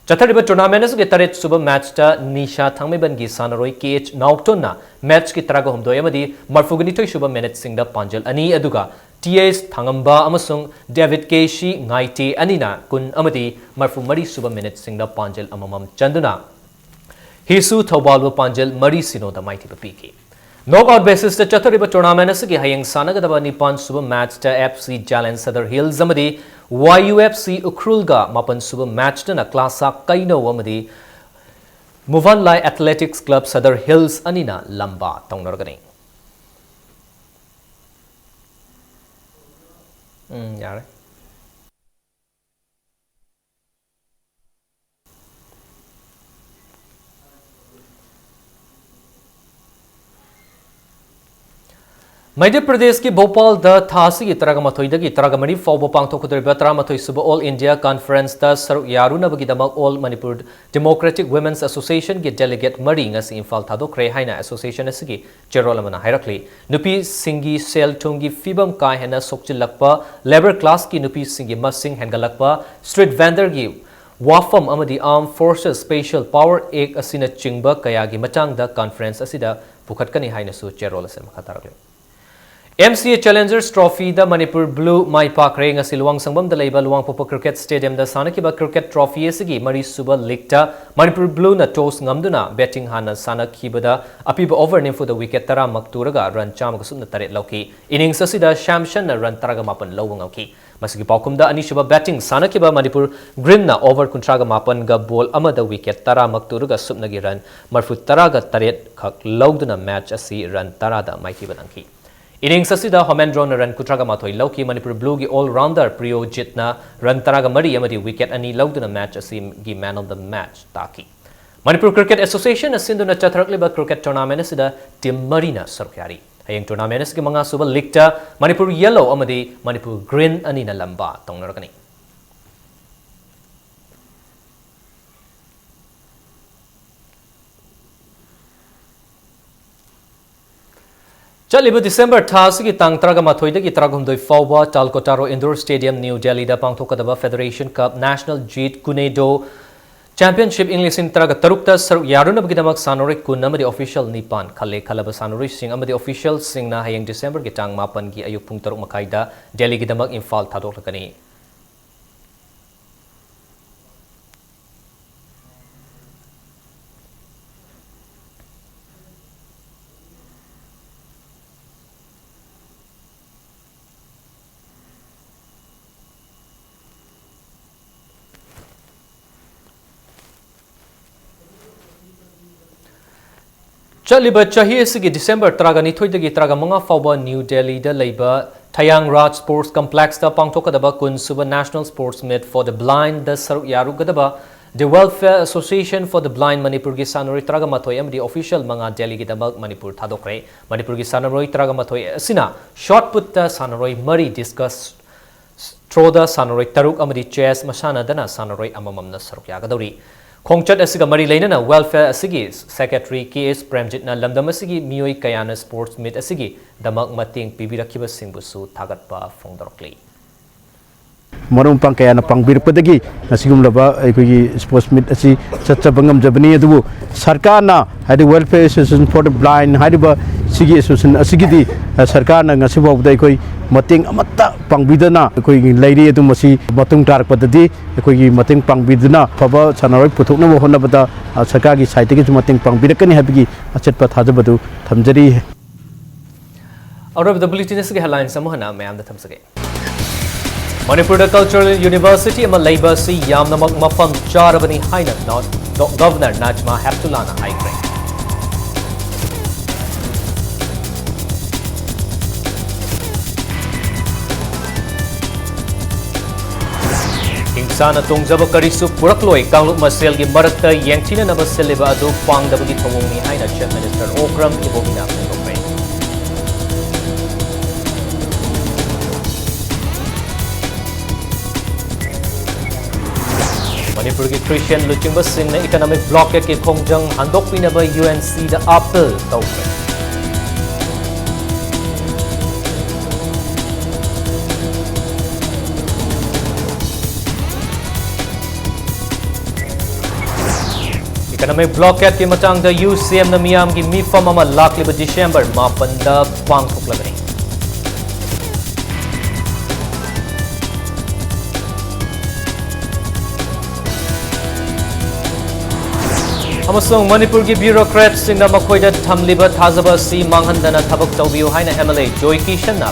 S1: चथरिबा टूर्नामेंट के 3 सुबह मैच निशा थांगमेबन की सानरोय KH नाउक्टोना मैच की त्रगा हमदोय अमदी मरफुगनिथोय सुबह मिनट सिंगदा पांजेल अनि अदुगा TS थांगंबा अमसुंग डेविड केशी ngaite अनिना कुन अमदी मरफु मरी सुबह मिनट सिंगदा पांजेल अममम चंदुना हिसु थौबालबा पांजेल मरी Sinoda माइथि Peaky Knockout basis the chathariba tournament asigi hayang sanagadaba nipan suba match ta FC Jalan Sadar Hills amadi YUFC Ukrulga mapan suba match na klasa kaino amadi Muvanlai Athletics Club Sadar Hills anina lamba taunargani. Yare. Madhya Pradesh ki Bhopal da thasi Taragamathoi da Taragamani Faubo Pangtokudriba Taramathoi Suba All India Conference da Saruk Yaruna Bagidama All Manipur Democratic Women's Association ki Delegate Mari ngasi Imphal Thadokre Haina Association asigi Cherolamana Hairakli Nupi Singi Sel Tungi Fibam Kai Hena Sokchilakpa Labor Class ki Nupi Singi Masing Hengalakpa Street Vendor gi Wafam Amadi Armed Forces Special Power Ek Asina Chingba Kayagi Matang da Conference asida Pukhatkani Haina Su Cherolasem Katarakli MCA Challengers Trophy da Manipur Blue Mai Park Ring Silwang Sangbam da Leiba Luang Popo Cricket Stadium da Sanakiba Cricket Trophy asigi Mari Suba Likta Manipur Blue na toss ngamduna betting hana Sanakiba da apiba over nimfu da wicket tara makturaga run chama kasudna taret lauki innings asida Shamshan na run taraga mapan lawang auki masigi paukum da anishuba batting Sanakiba Manipur Green na over kuntraga mapan ga ball amada wicket tara makturaga subnagi run marfu taraga taret khak lawduna match asi run tarada maiki banangki Innings asida Homendron na run kutraga mathoi lauki Manipur Blue gi all-rounder Priyo Jitna run taraga mari amadi wicket ani lawduna match asim gi man of the match taki. Manipur Cricket Association asinduna chatharakliba cricket tournament asida team marina sarkyari. Hayang tournament asigi mga suba likta Manipur Yellow amadi Manipur Green ani na lamba tongnarakani. Chalibu December Thasigi Tang Tragamathoi ki Tragumdoi Fauba Talkotaro Indoor Stadium New Delhi da Pangthokadaba Federation Cup National Jeet Kunedo Championship English in Traga Tarukta Saruk Yaruna Bagidamak Sanori Kunamadi official Nipan Kale Kalaba Sanori Sing Amadi official Sing na hayang December Gitang Mapan gi Ayuk Pung Taruk Makaida Delhi Gidamak Imphal Thadokakani. Chaliba Chahi asigi December Traga Nithoidagi Traga Manga Fauba New Delhi da Leiba Thayang Raj Sports Complex da Pangthokadaba Kun Suba National Sports Meet for the Blind da Saruk Yarugadaba The Welfare Association for the Blind Manipur gi Sanori Traga Mathoi amdi official Manga Delhi Gidabak Manipur Thadokre Manipur gi Sanori Traga Mathoi asina shot put da Sanori Mari discuss throw da Sanori Taruk amdi chess masana dana Sanori amamamna Saruk Yagadori Khongchat asiga mari lainana welfare asigi secretary KS Premjitna lamdam asigi mioi kayana sports meet asigi damak mating pibirakiba singbusu thagatpa phongdorokli
S20: Marum pang kaya na pangbir padagi nasigum laba ay sports meet asi chatchabangam jabani adubu sarkar na hadi welfare association for the blind hadi ba sigi association asigi di sarkar na ngasibaw da koi mating amata pangbidana koi lairi adu masi matung tarak padadi koi mating pangbidana phaba sanaroi puthokna mo honna bada sarkar gi site gi mating pangbirakani habigi achatpa thajabadu thamjari
S1: Out of the bulletin asigi headlines samuhana mayam da thamsage Manipur Cultural University ama Labour si yamnamak mafam charabani haina Governor Najma Heptulana Haikre. Insana tungjaba karisu purakloi kangluk masel gi marakta yengchina naba seliba adu pangdabagi thongongni haina Chief Minister Okram Ibomina Pengokre. Manipur ki Christian Luchingba Singh na economic blockade ke khongjang handok pinaba UNC da appeal tawre. Economic blockade ke matang da UCM na miyam ki mifam ama lakliba December mapan da pangthoklagani. Amasung Manipur ki bureaucrats singna makhoida thamliba thajaba si manghandana thabak tawbiu haina MLA Joy Kishan na